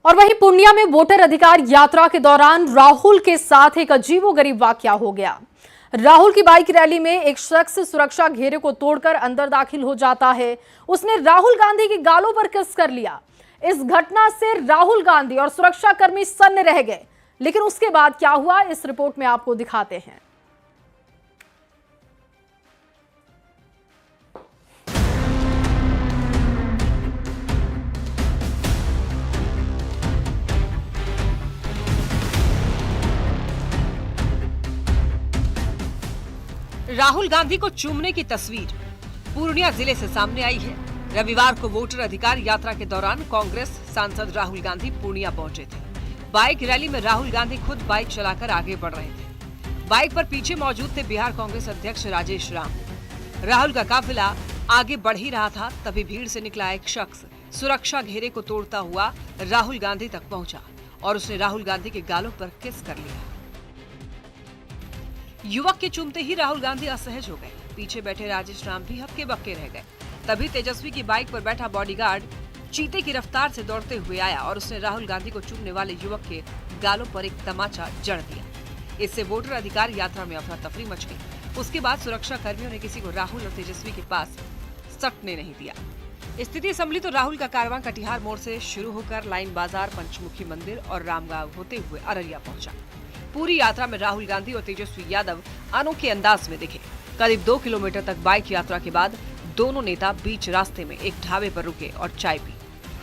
और वहीं पूर्णिया में वोटर अधिकार यात्रा के दौरान राहुल के साथ एक अजीबोगरीब वाकया हो गया। राहुल की बाइक रैली में एक शख्स सुरक्षा घेरे को तोड़कर अंदर दाखिल हो जाता है। उसने राहुल गांधी की गालों पर किस कर लिया। इस घटना से राहुल गांधी और सुरक्षाकर्मी सन्न रह गए, लेकिन उसके बाद क्या हुआ इस रिपोर्ट में आपको दिखाते हैं। राहुल गांधी को चूमने की तस्वीर पूर्णिया जिले से सामने आई है। रविवार को वोटर अधिकार यात्रा के दौरान कांग्रेस सांसद राहुल गांधी पूर्णिया पहुंचे थे। बाइक रैली में राहुल गांधी खुद बाइक चलाकर आगे बढ़ रहे थे। बाइक पर पीछे मौजूद थे बिहार कांग्रेस अध्यक्ष राजेश राम। राहुल का काफिला आगे बढ़ ही रहा था, तभी भीड़ से निकला एक शख्स सुरक्षा घेरे को तोड़ता हुआ राहुल गांधी तक पहुंचा और उसने राहुल गांधी के गालों पर किस कर लिया। युवक के चूमते ही राहुल गांधी असहज हो गए। पीछे बैठे राजेश राम भी हक्के बक्के रह गए। तभी तेजस्वी की बाइक पर बैठा बॉडीगार्ड चीते की रफ्तार से दौड़ते हुए आया और उसने राहुल गांधी को चूमने वाले युवक के गालों पर एक तमाचा जड़ दिया। इससे वोटर अधिकार यात्रा में अफरा तफरी मच गई। उसके बाद सुरक्षा कर्मियों ने किसी को राहुल और तेजस्वी के पास सटने नहीं दिया। स्थिति संभली तो राहुल का कारवां कटिहार मोड़ से शुरू होकर लाइन बाजार, पंचमुखी मंदिर और रामगांव होते हुए अररिया पहुंचा। पूरी यात्रा में राहुल गांधी और तेजस्वी यादव अनोखे अंदाज में दिखे। करीब 2 किलोमीटर तक बाइक यात्रा के बाद दोनों नेता बीच रास्ते में एक ढाबे पर रुके और चाय पी।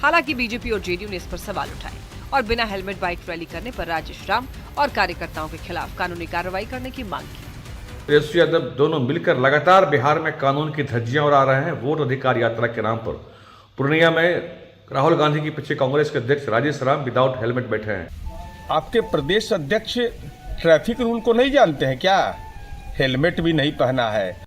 हालांकि बीजेपी और जेडीयू ने इस पर सवाल उठाए और बिना हेलमेट बाइक रैली करने पर राजेश राम और कार्यकर्ताओं के खिलाफ कानूनी कार्रवाई करने की मांग की। तेजस्वी यादव दोनों मिलकर लगातार बिहार में कानून की धज्जियां उड़ा रहे हैं। वोट अधिकार यात्रा के नाम पर पूर्णिया में राहुल गांधी के पीछे कांग्रेस के अध्यक्ष राजेश राम विदाउट हेलमेट बैठे हैं। आपके प्रदेश अध्यक्ष ट्रैफिक रूल को नहीं जानते हैं क्या? हेलमेट भी नहीं पहना है।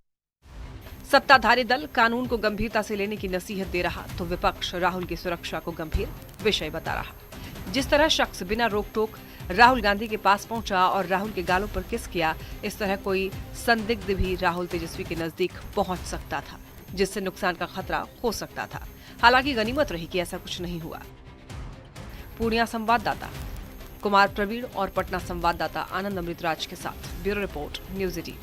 सत्ताधारी दल कानून को गंभीरता से लेने की नसीहत दे रहा तो विपक्ष राहुल की सुरक्षा को गंभीर विषय बता रहा। जिस तरह शख्स बिना रोक टोक राहुल गांधी के पास पहुंचा और राहुल के गालों पर किस किया, इस तरह कोई संदिग्ध भी राहुल तेजस्वी के नजदीक पहुंच सकता था, जिससे नुकसान का खतरा हो सकता था। हालांकि गनीमत रही कि ऐसा कुछ नहीं हुआ। पूर्णिया संवाददाता कुमार प्रवीण और पटना संवाददाता आनंद अमृतराज के साथ ब्यूरो रिपोर्ट न्यूज़ 18।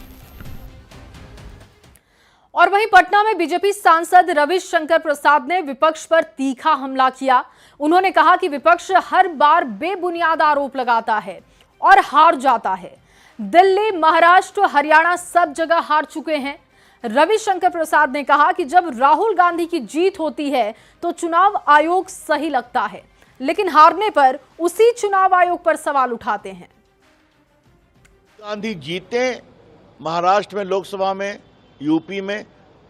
और वहीं पटना में बीजेपी सांसद रविशंकर प्रसाद ने विपक्ष पर तीखा हमला किया। उन्होंने कहा कि विपक्ष हर बार बेबुनियाद आरोप लगाता है और हार जाता है। दिल्ली, महाराष्ट्र, हरियाणा सब जगह हार चुके हैं। रविशंकर प्रसाद ने कहा कि जब राहुल गांधी की जीत होती है तो चुनाव आयोग सही लगता है, लेकिन हारने पर उसी चुनाव आयोग पर सवाल उठाते हैं। गांधी जीते महाराष्ट्र में, लोकसभा में, यूपी में,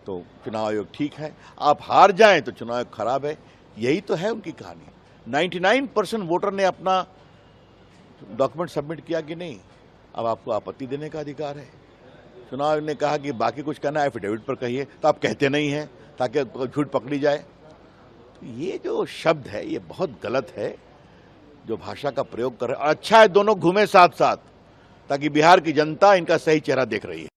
तो चुनाव आयोग ठीक है। आप हार जाएं तो चुनाव आयोग खराब है। यही तो है उनकी कहानी। 99% वोटर ने अपना डॉक्यूमेंट सबमिट किया कि नहीं। अब आपको आपत्ति देने का अधिकार है। चुनाव आयोग ने कहा कि बाकी कुछ कहना है एफिडेविट पर कहिए, तो आप कहते नहीं हैं ताकि झूठ पकड़ी जाए। ये जो शब्द है ये बहुत गलत है, जो भाषा का प्रयोग कर रहे हैं। अच्छा है दोनों घूमे साथ साथ, ताकि बिहार की जनता इनका सही चेहरा देख रही है।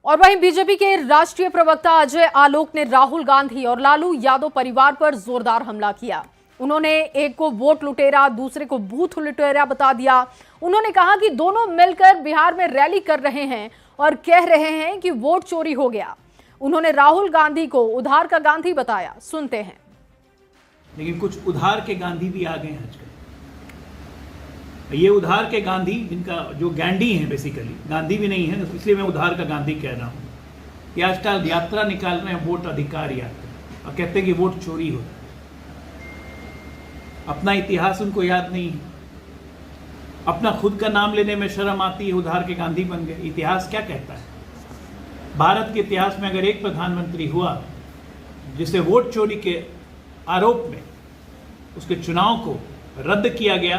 और वहीं बीजेपी के राष्ट्रीय प्रवक्ता अजय आलोक ने राहुल गांधी और लालू यादव परिवार पर जोरदार हमला किया। उन्होंने एक को वोट लुटेरा, दूसरे को बूथ लुटेरा बता दिया। उन्होंने कहा कि दोनों मिलकर बिहार में रैली कर रहे हैं और कह रहे हैं कि वोट चोरी हो गया। उन्होंने राहुल गांधी को उधार का गांधी बताया। सुनते हैं। लेकिन कुछ उधार के गांधी भी आ गए हैं आजकल। ये उधार के गांधी, जिनका जो गैंडी हैं, बेसिकली गांधी भी नहीं है, इसलिए मैं उधार का गांधी कह रहा हूँ। ये आजकल यात्रा निकाल रहे हैं, वोट अधिकार यात्रा, और कहते हैं कि वोट चोरी हो। अपना इतिहास उनको याद नहीं है। अपना खुद का नाम लेने में शर्म आती है। उधार के गांधी बन गए। इतिहास क्या कहता है? भारत के इतिहास में अगर एक प्रधानमंत्री हुआ जिसे वोट चोरी के आरोप में उसके चुनाव को रद्द किया गया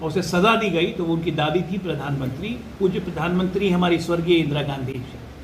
और उसे सजा दी गई, तो वो उनकी दादी थी प्रधानमंत्री, पूज्य प्रधानमंत्री हमारी स्वर्गीय इंदिरा गांधी।